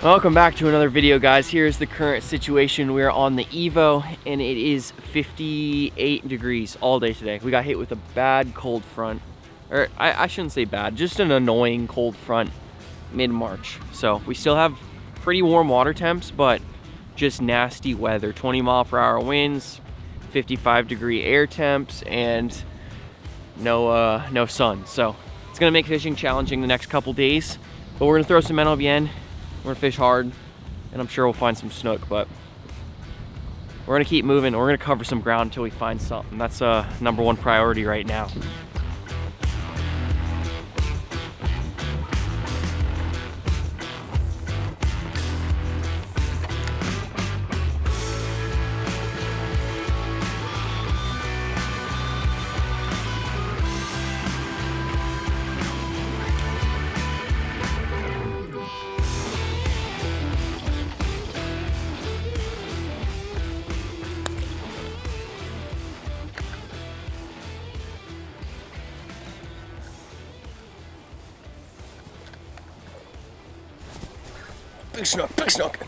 Welcome back to another video, guys. Here's the current situation. We're on the EVO and it is 58 degrees all day today. We got hit with a bad cold front, or I shouldn't say bad, just an annoying cold front mid-March. So we still have pretty warm water temps, but just nasty weather. 20-mile-per-hour winds, 55-degree air temps, and no sun. So it's gonna make fishing challenging the next couple days, but we're gonna throw some NLBN. We're gonna fish hard, and I'm sure we'll find some snook, but we're gonna keep moving. We're gonna cover some ground until we find something. That's number one priority right now. Big snook, big snook.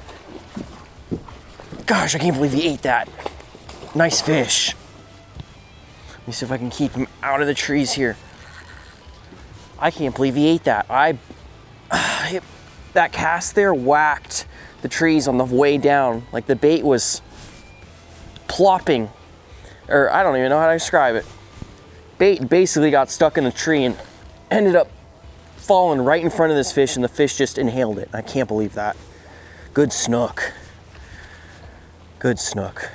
Gosh, I can't believe he ate that. Nice fish. Let me see if I can keep him out of the trees here. I can't believe he ate that. That cast there whacked the trees on the way down. Like the bait was plopping, or I don't even know how to describe it. Bait basically got stuck in a tree and ended up falling right in front of this fish, and the fish just inhaled it. I can't believe that. Good snook. Good snook.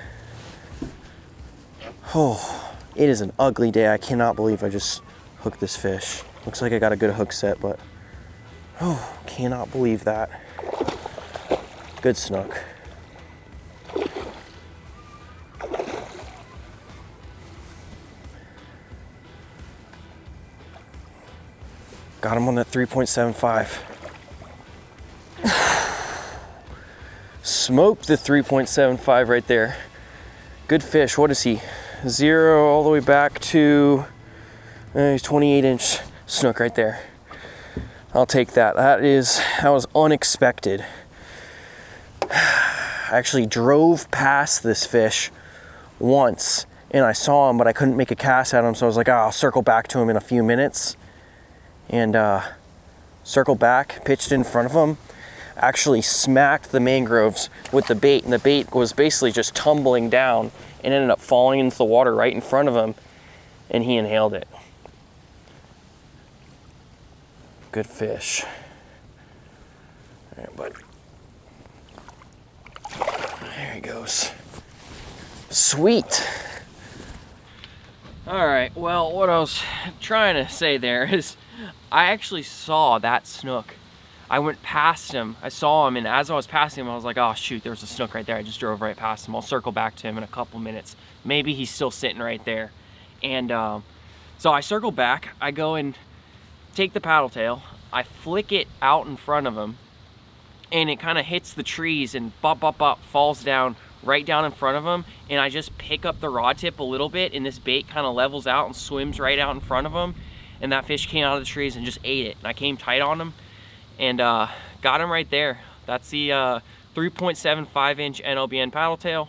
Oh, it is an ugly day. I cannot believe I just hooked this fish. Looks like I got a good hook set, but oh, cannot believe that. Good snook. Got him on that 3.75. Smoked the 3.75 right there. Good fish. What is he? 0 all the way back to he's 28-inch snook right there. I'll take that. That was unexpected. I actually drove past this fish once and I saw him, but I couldn't make a cast at him, so I was like, oh, I'll circle back to him in a few minutes. And circled back, pitched in front of him, actually smacked the mangroves with the bait, and the bait was basically just tumbling down and ended up falling into the water right in front of him, and he inhaled it. Good fish. All right, bud. There he goes. Sweet. All right, well, what I was trying to say there is I actually saw that snook. I went past him, I saw him, and as I was passing him, I was like, oh shoot, there's a snook right there. I just drove right past him. I'll circle back to him in a couple minutes. Maybe he's still sitting right there. And so I circle back, I go and take the paddle tail, I flick it out in front of him, and it kind of hits the trees and bop, bop, bop, falls down right down in front of him, and I just pick up the rod tip a little bit, and this bait kind of levels out and swims right out in front of him, and that fish came out of the trees and just ate it. And I came tight on him and got him right there. That's the 3.75-inch NLBN paddle tail.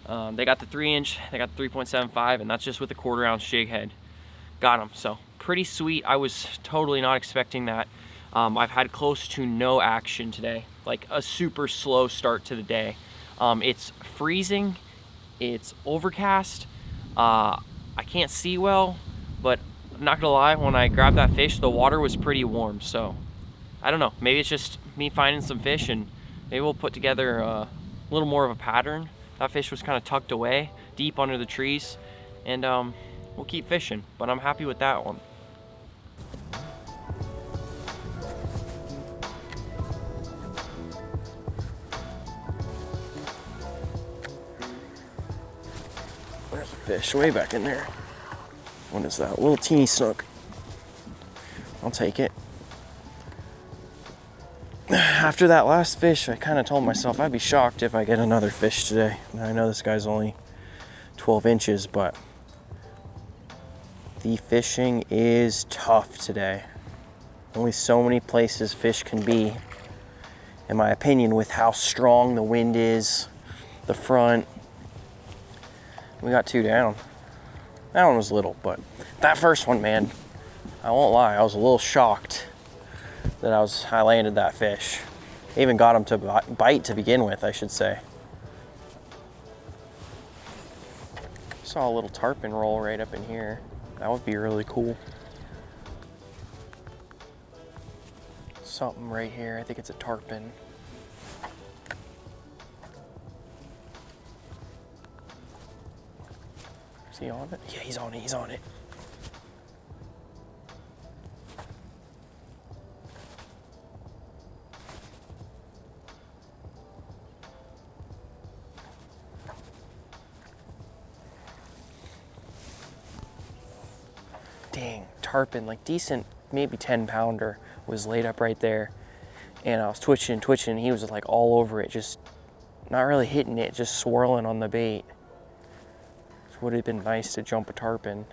They got the 3-inch, they got the 3.75, and that's just with a 1/4-ounce jig head. Got him. So pretty sweet. I was totally not expecting that. I've had close to no action today, like a super slow start to the day. It's freezing, it's overcast, I can't see well, but I'm not gonna lie, when I grabbed that fish, the water was pretty warm. So I don't know, maybe it's just me finding some fish, and maybe we'll put together a little more of a pattern. That fish was kind of tucked away deep under the trees, and we'll keep fishing, but I'm happy with that one. There's a fish way back in there. What is that? A little teeny snook. I'll take it. After that last fish, I kind of told myself I'd be shocked if I get another fish today. Now, I know this guy's only 12 inches, but the fishing is tough today. Only so many places fish can be, in my opinion, with how strong the wind is, the front. We got 2 down. That one was little, but that first one, man, I won't lie, I was a little shocked that I landed that fish. I even got him to bite to begin with, I should say. Saw a little tarpon roll right up in here. That would be really cool. Something right here, I think it's a tarpon. Is he on it? Yeah, he's on it, he's on it. Dang, tarpon, like decent, maybe 10-pounder was laid up right there. And I was twitching, and he was like all over it, just not really hitting it, just swirling on the bait. It would have been nice to jump a tarpon.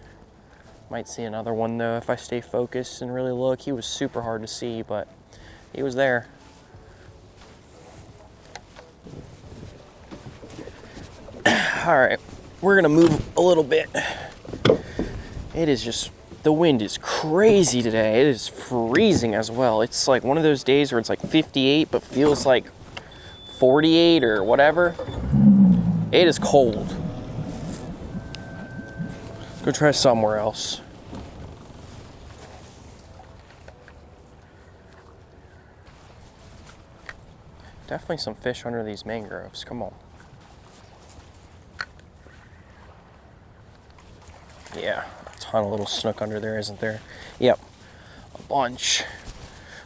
Might see another one though if I stay focused and really look. He was super hard to see, but he was there. All right, we're gonna move a little bit. It is just, the wind is crazy today. It is freezing as well. It's like one of those days where it's like 58 but feels like 48 or whatever. It is cold. Let's go try somewhere else. Definitely some fish under these mangroves. Come on. Yeah, a ton of little snook under there, isn't there? Yep, a bunch.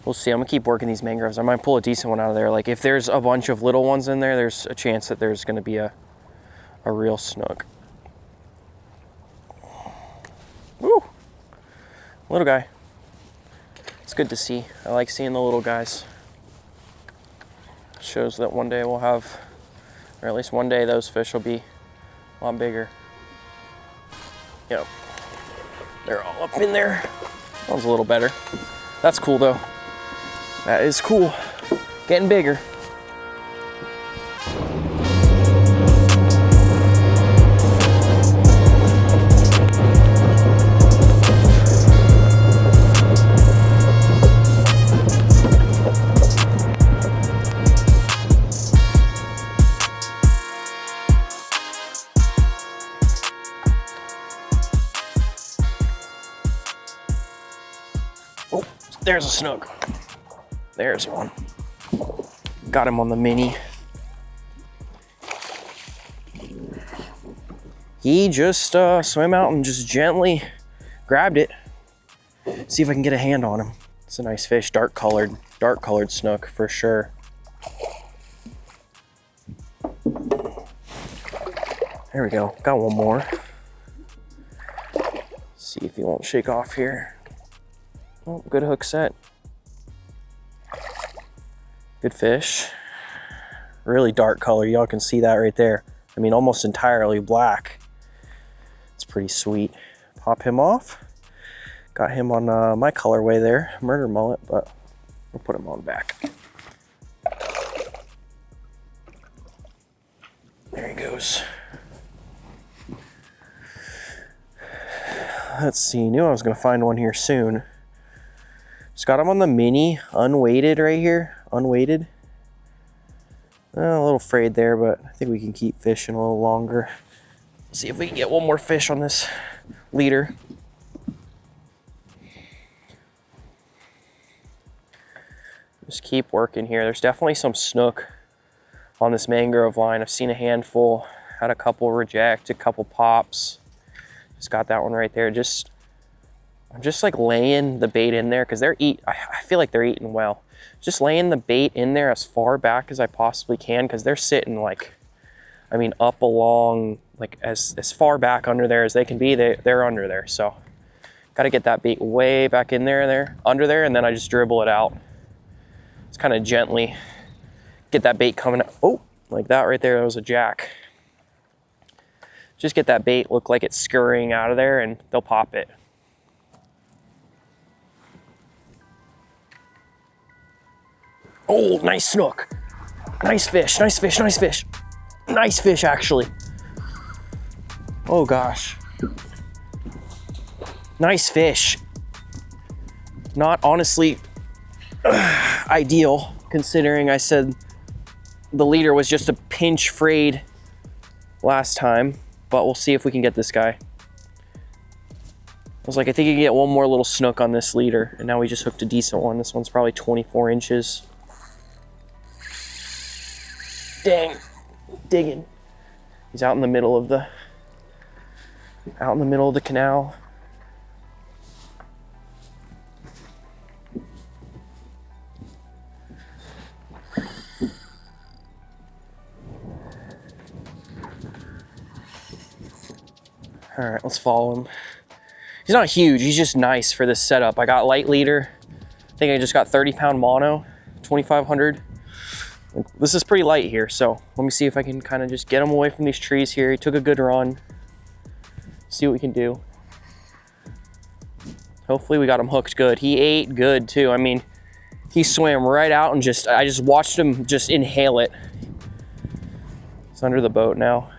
We'll see. I'm gonna keep working these mangroves. I might pull a decent one out of there. Like if there's a bunch of little ones in there, there's a chance that there's gonna be a real snook. Woo! Little guy. It's good to see. I like seeing the little guys. Shows that one day we'll have, or at least one day those fish will be a lot bigger. Yep. They're all up in there. That one's a little better. That's cool though. That is cool. Getting bigger. Oh, there's a snook. There's one. Got him on the mini. He just swam out and just gently grabbed it. See if I can get a hand on him. It's a nice fish, dark colored snook for sure. There we go, got one more. See if he won't shake off here. Oh, good hook set. Good fish. Really dark color, y'all can see that right there. I mean, almost entirely black. It's pretty sweet. Pop him off. Got him on my colorway there, murder mullet, but we'll put him on back. There he goes. Let's see, knew I was gonna find one here soon. Just got him on the mini, unweighted right here, unweighted. A little frayed there, but I think we can keep fishing a little longer. See if we can get one more fish on this leader. Just keep working here. There's definitely some snook on this mangrove line. I've seen a handful, had a couple reject, a couple pops. Just got that one right there. I'm just like laying the bait in there because I feel like they're eating well. Just laying the bait in there as far back as I possibly can because they're sitting like, I mean, up along, like as far back under there as they can be, they're under there. So got to get that bait way back in there, under there, and then I just dribble it out. Just kind of gently get that bait coming out. Oh, like that right there, that was a jack. Just get that bait look like it's scurrying out of there and they'll pop it. Oh, nice snook. Nice fish, nice fish, nice fish. Nice fish, actually. Oh gosh. Nice fish. Not honestly ideal, considering I said the leader was just a pinch frayed last time, but we'll see if we can get this guy. I was like, I think you can get one more little snook on this leader, and now we just hooked a decent one. This one's probably 24 inches. Dang, digging. He's out in the middle of the canal. All right, let's follow him. He's not huge, he's just nice for this setup. I got light leader. I think I just got 30-pound mono, 2,500. This is pretty light here, so let me see if I can kind of just get him away from these trees here. He took a good run. See what we can do. Hopefully we got him hooked good. He ate good too. I mean, he swam right out and I just watched him just inhale it. He's under the boat now.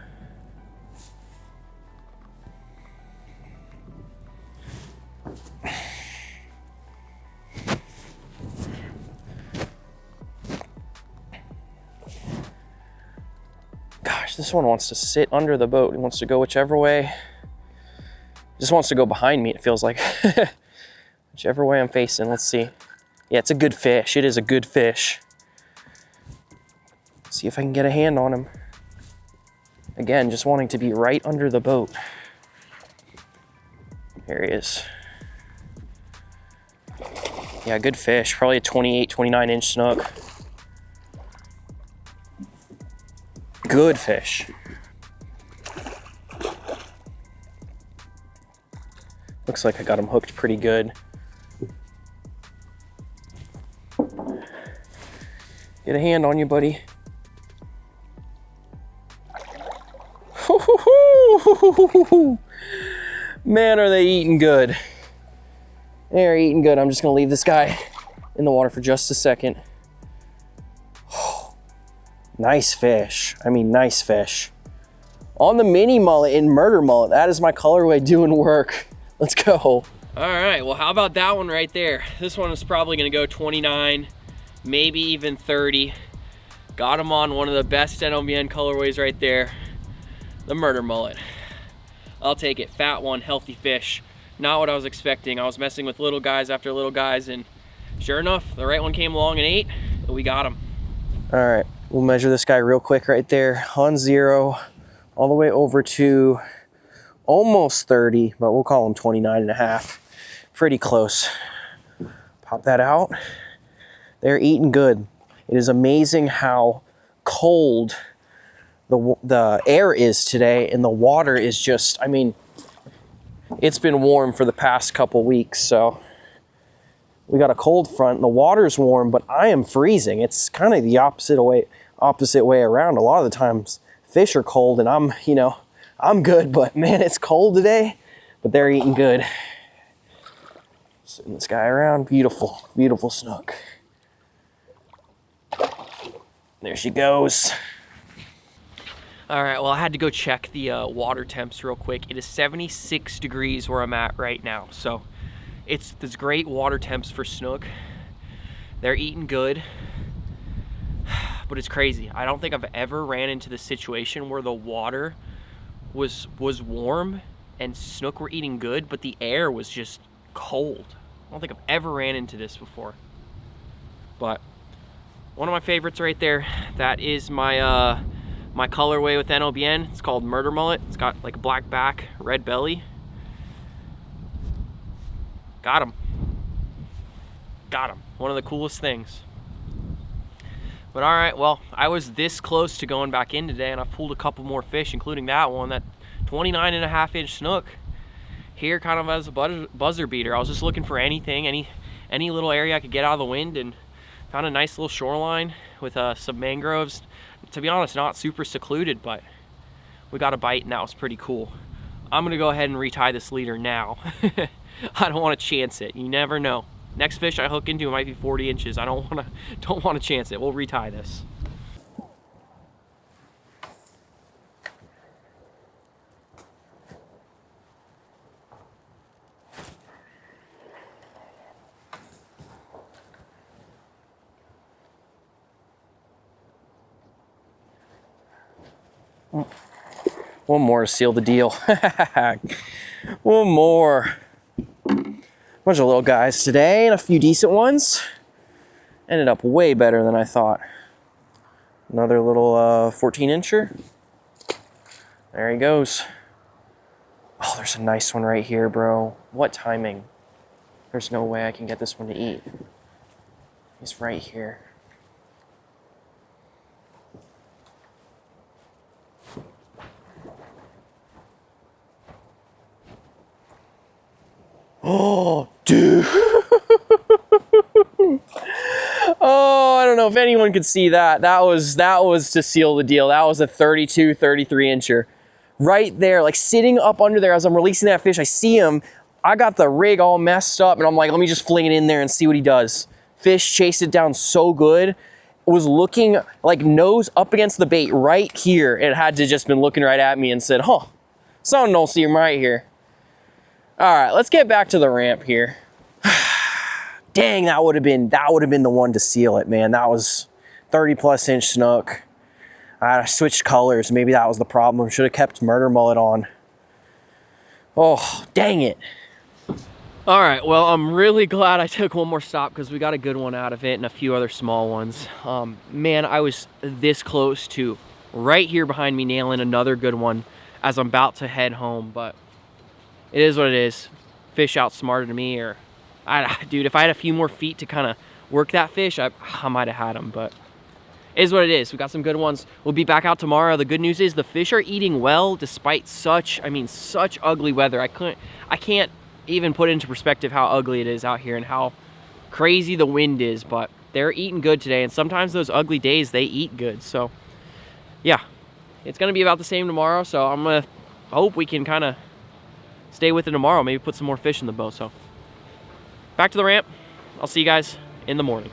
Gosh, this one wants to sit under the boat. He wants to go whichever way. Just wants to go behind me, it feels like. Whichever way I'm facing, let's see. Yeah, it's a good fish. It is a good fish. See if I can get a hand on him. Again, just wanting to be right under the boat. There he is. Yeah, good fish. Probably a 28, 29 inch snook. Good fish. Looks like I got him hooked pretty good. Get a hand on you, buddy. Man, are they eating good. They're eating good. I'm just gonna leave this guy in the water for just a second. Nice fish. I mean, nice fish. On the mini mullet in murder mullet. That is my colorway doing work. Let's go. All right, well, how about that one right there? This one is probably gonna go 29, maybe even 30. Got him on one of the best NLBN colorways right there, the murder mullet. I'll take it. Fat one, healthy fish. Not what I was expecting. I was messing with little guys after little guys, and sure enough, the right one came along and ate, and we got him. All right, we'll measure this guy real quick right there on 0, all the way over to almost 30, but we'll call him 29.5. Pretty close. Pop that out. They're eating good. It is amazing how cold the air is today, and the water is just, I mean, it's been warm for the past couple weeks, so we got a cold front and the water's warm, but I am freezing. It's kind of the opposite way around. A lot of the times fish are cold and I'm, you know, I'm good, but man, it's cold today, but they're eating good. Sitting this guy around. Beautiful, beautiful snook. There she goes. All right, well, I had to go check the water temps real quick. It is 76 degrees where I'm at right now. So it's this great water temps for snook. They're eating good, but it's crazy. I don't think I've ever ran into the situation where the water was warm and snook were eating good, but the air was just cold. I don't think I've ever ran into this before. But one of my favorites right there, that is my my colorway with NLBN. It's called Murder Mullet. It's got like a black back, red belly. Got him. Got him. One of the coolest things. But all right, well, I was this close to going back in today, and I pulled a couple more fish, including that one, that 29.5 inch snook here, kind of as a buzzer beater. I was just looking for anything, any little area I could get out of the wind, and found a nice little shoreline with some mangroves. To be honest, not super secluded, but we got a bite, and that was pretty cool. I'm gonna go ahead and retie this leader now. I don't want to chance it. You never know. Next fish I hook into might be 40 inches. I don't want to chance it. We'll retie this. One more to seal the deal. One more. Bunch of little guys today and a few decent ones. Ended up way better than I thought. Another little 14 incher. There he goes. Oh, there's a nice one right here, bro. What timing? There's no way I can get this one to eat. He's right here. Oh, dude. Oh, I don't know if anyone could see that. That was to seal the deal. That was a 32, 33 incher. Right there, like sitting up under there as I'm releasing that fish. I see him. I got the rig all messed up and I'm like, let me just fling it in there and see what he does. Fish chased it down so good. It was looking like nose up against the bait right here. It had to just been looking right at me and said, huh, something don't see him right here. All right, let's get back to the ramp here. Dang, that would have been the one to seal it, man. That was 30+ inch snook. I switched colors. Maybe that was the problem. Should have kept murder mullet on. Oh, dang it. All right, well, I'm really glad I took one more stop because we got a good one out of it and a few other small ones. Man, I was this close to right here behind me nailing another good one as I'm about to head home, but it is what it is. Fish outsmarted me, or dude, if I had a few more feet to kind of work that fish, I might have had him, but it is what it is. We got some good ones. We'll be back out tomorrow. The good news is the fish are eating well despite such ugly weather. I can't even put into perspective how ugly it is out here and how crazy the wind is, but they're eating good today, and sometimes those ugly days, they eat good. So yeah, it's gonna be about the same tomorrow, so I'm gonna hope we can kind of stay with it tomorrow, maybe put some more fish in the boat. So back to the ramp. I'll see you guys in the morning.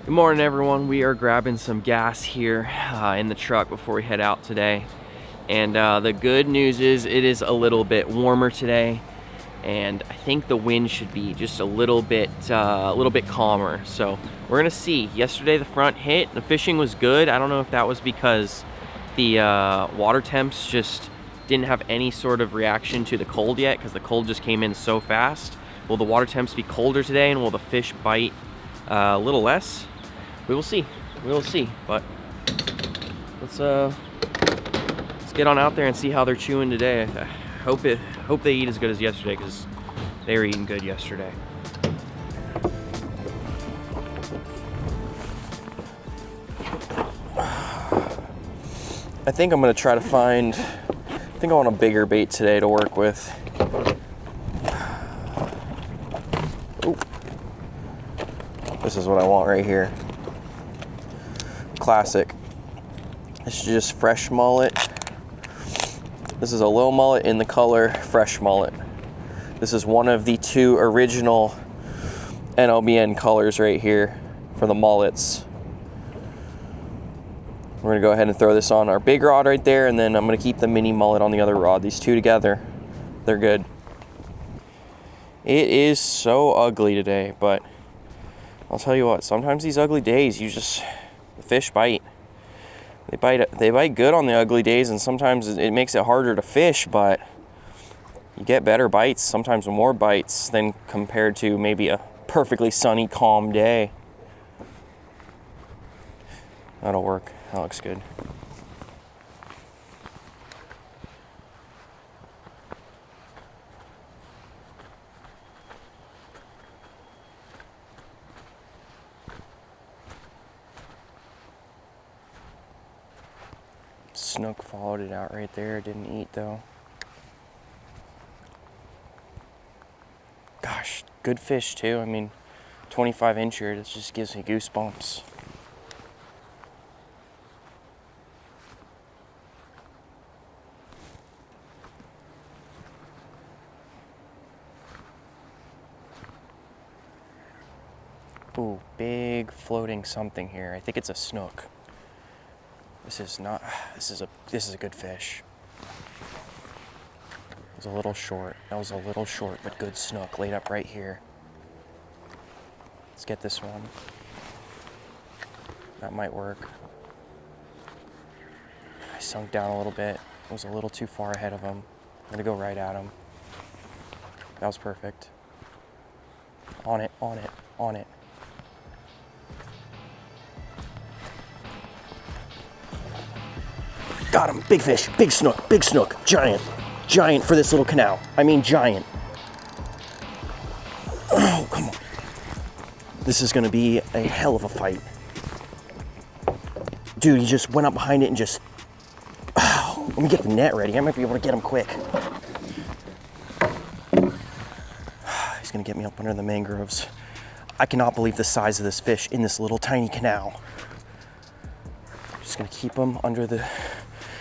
Good morning, everyone. We are grabbing some gas here in the truck before we head out today. And the good news is it is a little bit warmer today, and I think the wind should be just a little bit calmer. So we're gonna see. Yesterday the front hit, the fishing was good. I don't know if that was because the water temps just didn't have any sort of reaction to the cold yet, because the cold just came in so fast. Will the water temps be colder today, and will the fish bite a little less? We will see. We will see. But let's get on out there and see how they're chewing today. I hope they eat as good as yesterday, because they were eating good yesterday. I think I'm gonna try to find, I think I want a bigger bait today to work with. Ooh. This is what I want right here. Classic. This is just fresh mullet. This is a low mullet in the color fresh mullet. This is one of the 2 original NLBN colors right here for the mullets. We're gonna go ahead and throw this on our big rod right there, and then I'm gonna keep the mini mullet on the other rod. These 2 together, they're good. It is so ugly today, but I'll tell you what, sometimes these ugly days, the fish bite. They bite good on the ugly days, and sometimes it makes it harder to fish, but you get better bites, sometimes more bites than compared to maybe a perfectly sunny, calm day. That'll work. That looks good. Snook followed it out right there. Didn't eat though. Gosh, good fish too. I mean, 25 incher. This just gives me goosebumps. Ooh, big floating something here. I think it's a snook. This is a good fish. It was a little short. That was a little short, but good snook laid up right here. Let's get this one. That might work. I sunk down a little bit. I was a little too far ahead of him. I'm gonna go right at him. That was perfect. On it, on it, on it. Got him, big fish, big snook, giant. Giant for this little canal. I mean giant. Oh, come on. This is gonna be a hell of a fight. Dude, he just went up behind it and just, let me get the net ready. I might be able to get him quick. He's gonna get me up under the mangroves. I cannot believe the size of this fish in this little tiny canal. Just gonna keep him under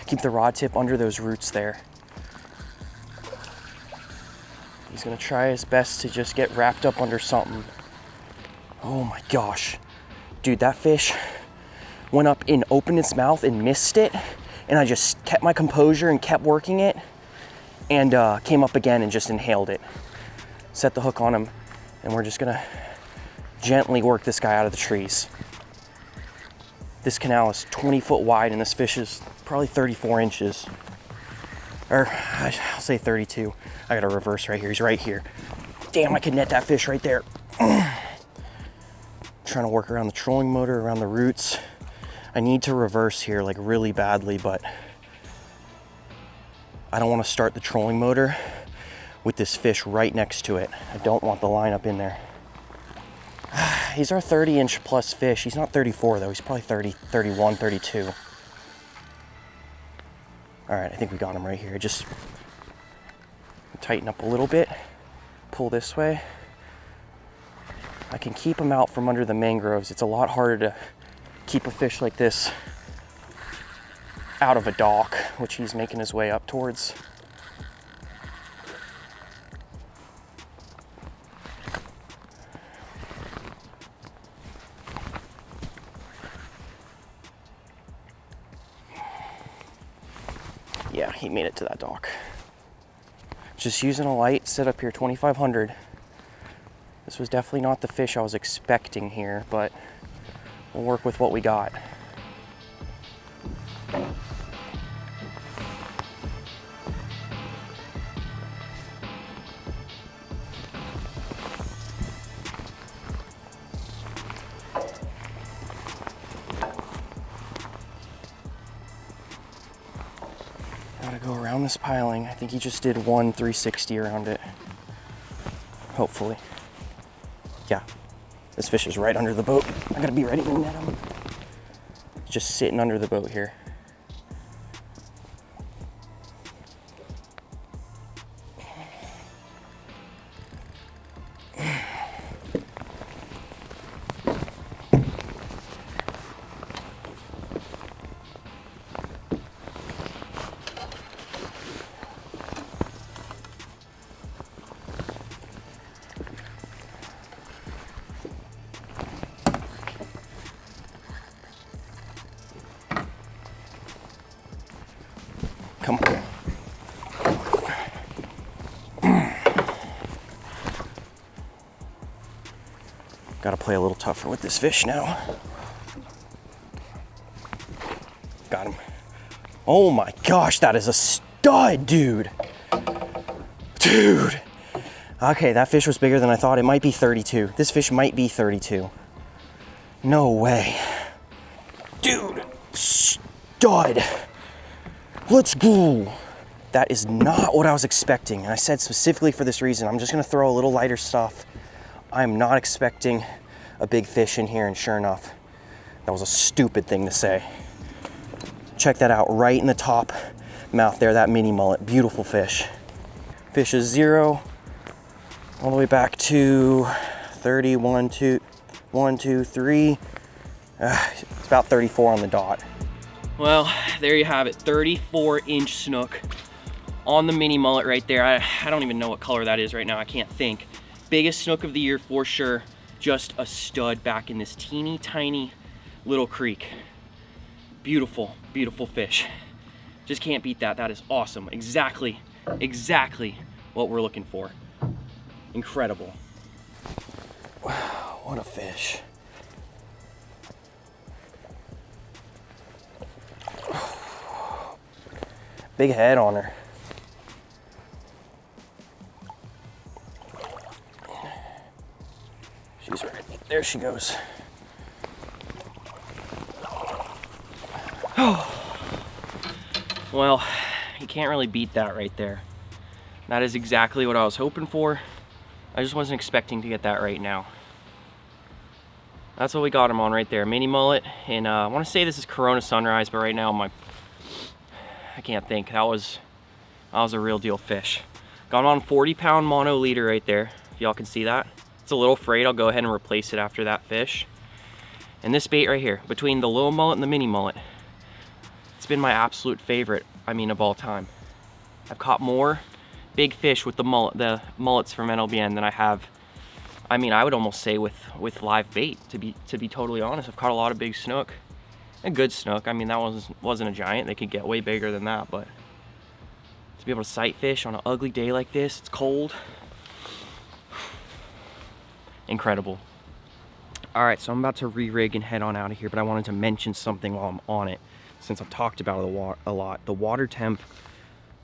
keep the rod tip under those roots there. He's gonna try his best to just get wrapped up under something. Oh my gosh. Dude, that fish went up and opened its mouth and missed it. And I just kept my composure and kept working it. And came up again and just inhaled it. Set the hook on him. And we're just gonna gently work this guy out of the trees. This canal is 20 foot wide and this fish is probably 34 inches. Or I'll say 32. I gotta reverse right here, he's right here. Damn, I could net that fish right there. Trying to work around the trolling motor, around the roots. I need to reverse here like really badly, but I don't want to start the trolling motor with this fish right next to it. I don't want the line up in there. He's our 30-inch plus fish. He's not 34 though, he's probably 30, 31, 32. All right, I think we got him right here. Just tighten up a little bit, pull this way. I can keep him out from under the mangroves. It's a lot harder to keep a fish like this out of a dock, which he's making his way up towards. Yeah, he made it to that dock. Just using a light, set up here 2500. This was definitely not the fish I was expecting here, but we'll work with what we got. Gotta go around this piling. I think he just did one 360 around it. Hopefully. Yeah, this fish is right under the boat. I gotta be ready to net him. Just sitting under the boat here. Come on. Gotta play a little tougher with this fish now. Got him. Oh my gosh, that is a stud, dude. Dude. Okay, that fish was bigger than I thought. It might be 32. This fish might be 32. No way. Dude, stud. Let's go. That is not what I was expecting. And I said specifically for this reason, I'm just gonna throw a little lighter stuff. I'm not expecting a big fish in here, and sure enough, that was a stupid thing to say. Check that out, right in the top mouth there, that mini mullet, beautiful fish. Fish is 0, all the way back to 30, 1, 2, 3. It's about 34 on the dot. Well, there you have it, 34-inch snook on the mini mullet right there. I don't even know what color that is right now, I can't think. Biggest snook of the year for sure. just a stud back in this teeny tiny little creek. Beautiful, beautiful fish. Just can't beat that. That is awesome. Exactly what we're looking for. Incredible. Wow, what a fish. Big head on her. She's right. There she goes. Oh. Well, you can't really beat that right there. That is exactly what I was hoping for. I just wasn't expecting to get that right now. That's what we got him on right there, mini mullet. And I want to say this is Corona Sunrise, but right now I can't think. That was a real deal fish. Got him on 40-pound mono leader right there. If y'all can see that. It's a little frayed. I'll go ahead and replace it after that fish. And this bait right here, between the little mullet and the mini mullet, it's been my absolute favorite, of all time. I've caught more big fish with the mullets from NLBN than I have, I would almost say with live bait, to be totally honest. I've caught a lot of big snook, a good snook. That wasn't a giant. They could get way bigger than that, but to be able to sight fish on an ugly day like this, it's cold. Incredible. All right, so I'm about to re-rig and head on out of here, but I wanted to mention something while I'm on it, since I've talked about it a lot. The water temp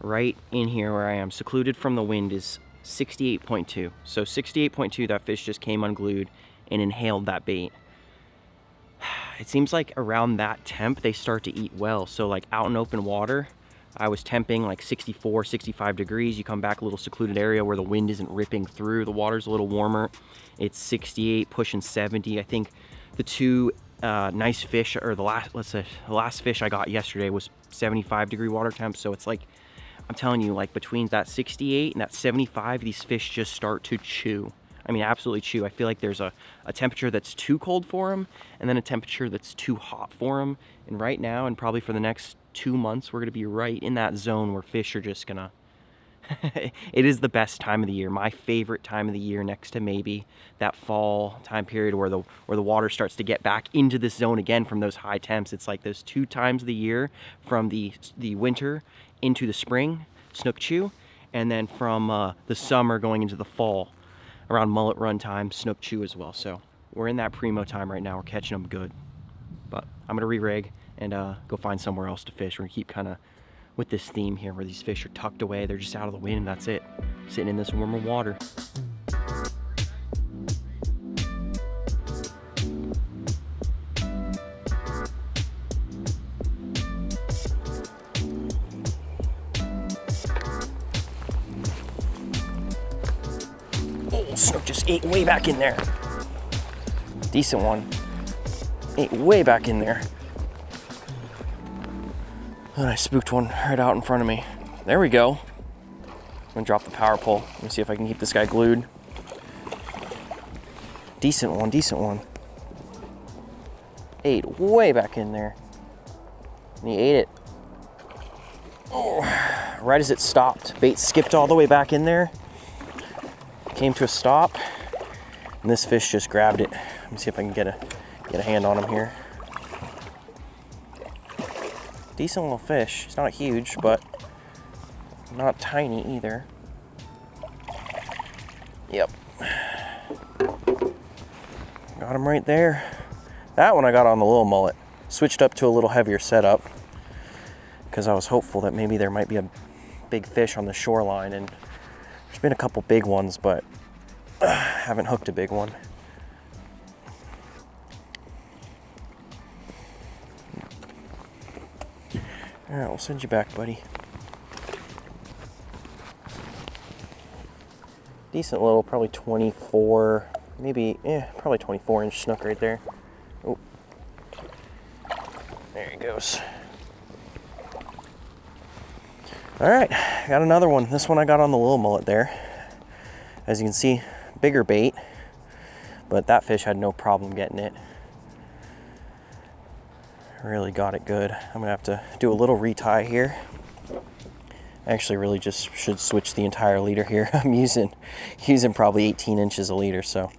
right in here where I am, secluded from the wind, is 68.2. So 68.2, that fish just came unglued and inhaled that bait. It seems like around that temp, they start to eat well. So like out in open water, I was temping like 64, 65 degrees. You come back a little secluded area where the wind isn't ripping through. The water's a little warmer. It's 68, pushing 70. I think the two nice fish, or the last fish I got yesterday was 75-degree water temp. So it's like, I'm telling you, like between that 68 and that 75, these fish just start to chew. Absolutely chew. I feel like there's a temperature that's too cold for them, and then a temperature that's too hot for them. And right now, and probably for the next 2 months, we're gonna be right in that zone where fish are just gonna, it is the best time of the year. My favorite time of the year, next to maybe that fall time period where the water starts to get back into this zone again from those high temps. It's like those 2 times of the year, from the winter into the spring, snook chew, and then from the summer going into the fall, around mullet run time, snook chew as well. So we're in that primo time right now. We're catching them good. But I'm gonna re-rig and go find somewhere else to fish. We're gonna keep kind of with this theme here where these fish are tucked away. They're just out of the wind, and that's it. Sitting in this warmer water. Oh, Snook just ate way back in there. Decent one. Ate way back in there. And I spooked one right out in front of me. There we go. I'm gonna drop the power pole. Let me see if I can keep this guy glued. Decent one, decent one. Ate way back in there. And he ate it. Oh, right as it stopped. Bait skipped all the way back in there. Came to a stop. And this fish just grabbed it. Let me see if I can get a hand on him here. Decent little fish. It's not huge, but not tiny either. Yep. Got him right there. That one I got on the little mullet. Switched up to a little heavier setup because I was hopeful that maybe there might be a big fish on the shoreline, and there's been a couple big ones, but haven't hooked a big one. All right, we'll send you back, buddy. Decent little, probably 24, maybe, probably 24-inch snook right there. Oh, there he goes. All right, got another one. This one I got on the little mullet there. As you can see, bigger bait, but that fish had no problem getting it. Really got it good. I'm gonna have to do a little retie here. Actually, really just should switch the entire leader here. I'm using probably 18 inches a leader, so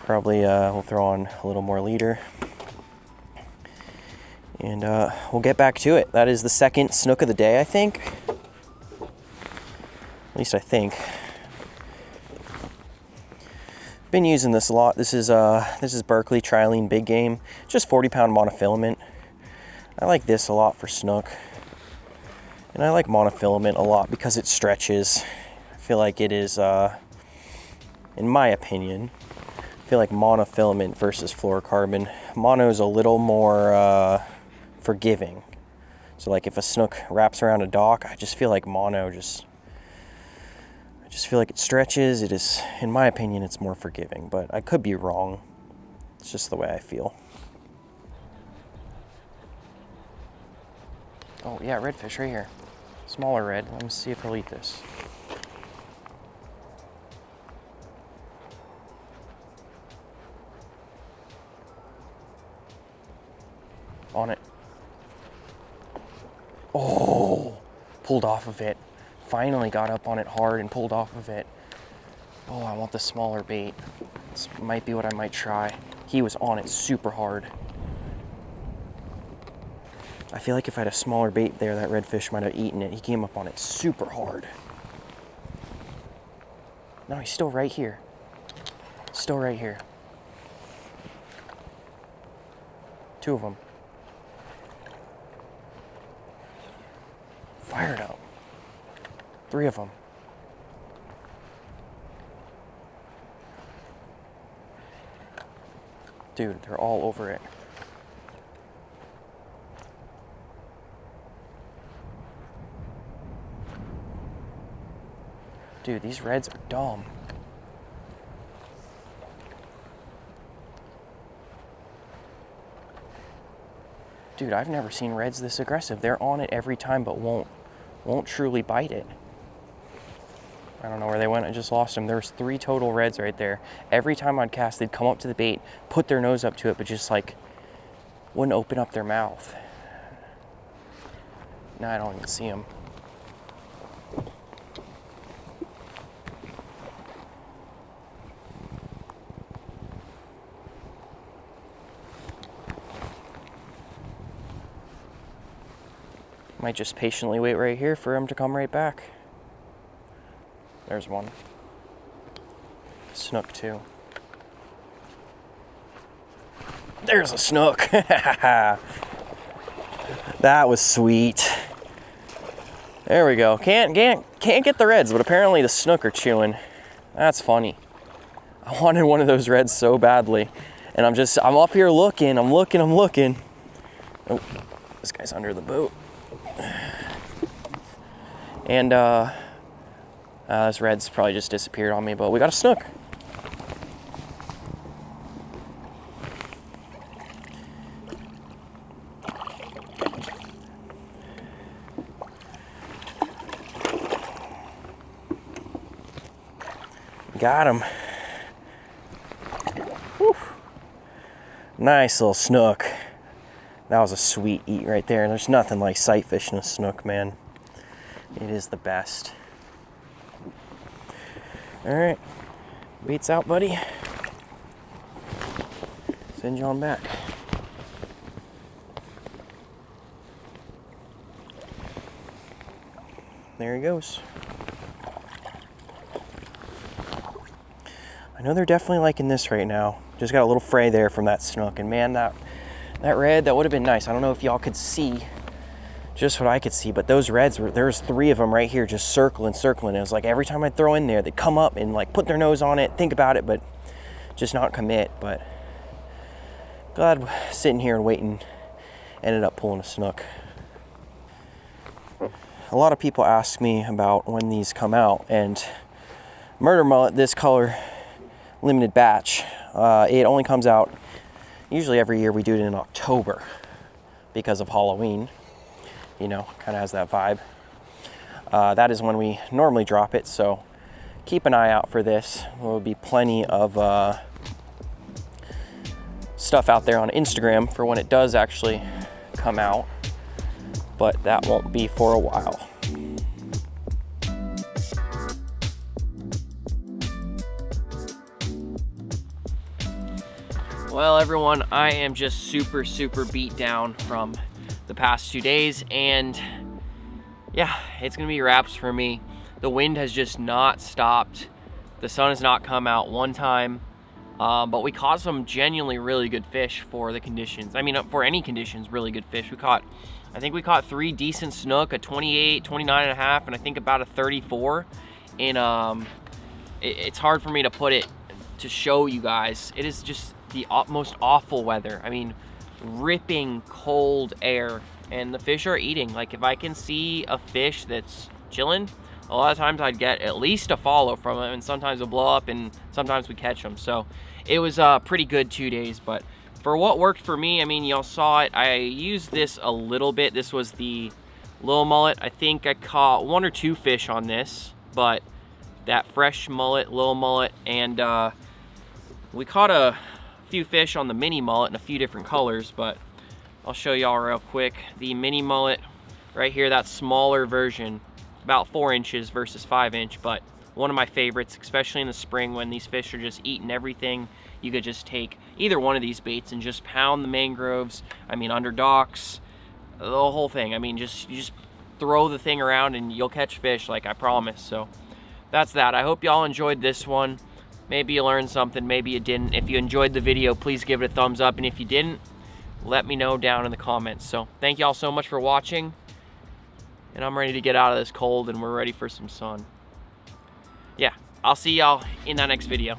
Probably we'll throw on a little more leader. And we'll get back to it. That is the second snook of the day, I think. At least I think. Been using this a lot. This is Berkeley Trilene Big Game. Just 40-pound monofilament. I like this a lot for snook. And I like monofilament a lot because it stretches. I feel like it is, in my opinion, I feel like monofilament versus fluorocarbon. Mono is a little more forgiving. So like if a snook wraps around a dock, I just feel like mono I just feel like it stretches. It is, in my opinion, it's more forgiving, but I could be wrong. It's just the way I feel. Oh yeah, redfish right here. Smaller red. Let me see if he'll eat this. On it. Oh, pulled off of it. Finally got up on it hard and pulled off of it. Oh, I want the smaller bait. This might be what I might try. He was on it super hard. I feel like if I had a smaller bait there, that redfish might have eaten it. He came up on it super hard. No, he's still right here. Still right here. 2 of them. Fired up. 3 of them. Dude, they're all over it. Dude, these reds are dumb. Dude, I've never seen reds this aggressive. They're on it every time, but won't truly bite it. I don't know where they went. I just lost them. There was 3 total reds right there. Every time I'd cast, they'd come up to the bait, put their nose up to it, but just like wouldn't open up their mouth. Now I don't even see them. Might just patiently wait right here for him to come right back. There's one. Snook too. There's a snook. That was sweet. There we go. Can't get the reds, but apparently the snook are chewing. That's funny. I wanted one of those reds so badly. And I'm up here looking, I'm looking. Oh, this guy's under the boat. And this red's probably just disappeared on me, but we got a snook. Got him. Whew. Nice little snook. That was a sweet eat right there. There's nothing like sight fishing a snook, man. It is the best. All right, bait's out, buddy. Send you on back. There he goes. I know they're definitely liking this right now. Just got a little fray there from that snook, and man, that red, that would have been nice. I don't know if y'all could see just what I could see, but those reds, there's 3 of them right here just circling. It was like every time I'd throw in there, they'd come up and like put their nose on it, think about it, but just not commit. But glad sitting here and waiting, ended up pulling a snook. A lot of people ask me about when these come out, and murder mullet, this color, limited batch, it only comes out usually every year. We do it in October because of Halloween. You know, kind of has that vibe. That is when we normally drop it, so keep an eye out for this. There will be plenty of stuff out there on Instagram for when it does actually come out, but that won't be for a while. Well, everyone, I am just super beat down from the past 2 days, and yeah, it's gonna be wraps for me. The wind has just not stopped. The sun has not come out one time, but we caught some genuinely really good fish for the conditions. I mean, for any conditions, really good fish. I think we caught 3 decent snook, a 28, 29 and a half, and I think about a 34. And it's hard for me to put it, to show you guys. It is just the most awful weather. I mean, ripping cold air, and the fish are eating. Like, if I can see a fish that's chilling, a lot of times I'd get at least a follow from them, and sometimes they'll blow up, and sometimes we catch them. So it was a pretty good 2 days, but for what worked for me, I mean, y'all saw it. I used this a little bit. This was the little mullet. I think I caught 1 or 2 fish on this, but that fresh mullet, little mullet, and we caught a few fish on the mini mullet in a few different colors, but I'll show y'all real quick. The mini mullet right here, that smaller version, about 4 inches versus 5 inch, but one of my favorites, especially in the spring when these fish are just eating everything. You could just take either one of these baits and just pound the mangroves, I mean, under docks, the whole thing. I mean, you just throw the thing around and you'll catch fish, like I promise. So that's that. I hope y'all enjoyed this one. Maybe you learned something, maybe you didn't. If you enjoyed the video, please give it a thumbs up, and if you didn't, let me know down in the comments. So thank y'all so much for watching, and I'm ready to get out of this cold, and we're ready for some sun. Yeah, I'll see y'all in that next video.